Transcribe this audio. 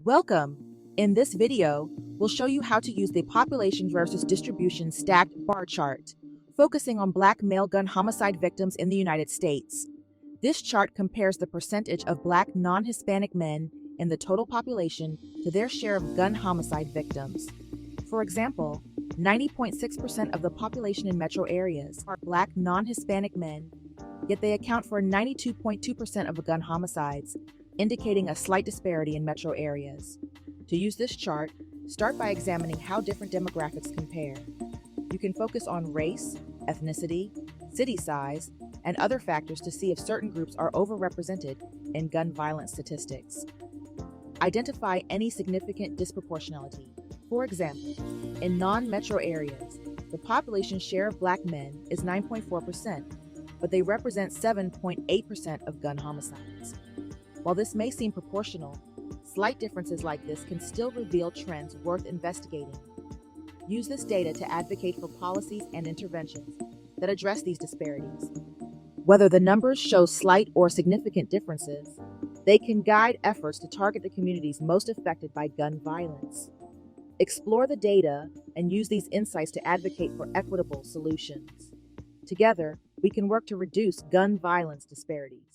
Welcome! In this video, we'll show you how to use the population versus distribution stacked bar chart, focusing on Black male gun homicide victims in the United States. This chart compares the percentage of Black non-Hispanic men in the total population to their share of gun homicide victims. For example, 90.6% of the population in metro areas are Black non-Hispanic men, yet they account for 92.2% of the gun homicides, indicating a slight disparity in metro areas. To use this chart, start by examining how different demographics compare. You can focus on race, ethnicity, city size, and other factors to see if certain groups are overrepresented in gun violence statistics. Identify any significant disproportionality. For example, in non-metro areas, the population share of Black men is 9.4%, but they represent 7.8% of gun homicides. While this may seem proportional, slight differences like this can still reveal trends worth investigating. Use this data to advocate for policies and interventions that address these disparities. Whether the numbers show slight or significant differences, they can guide efforts to target the communities most affected by gun violence. Explore the data and use these insights to advocate for equitable solutions. Together, we can work to reduce gun violence disparity.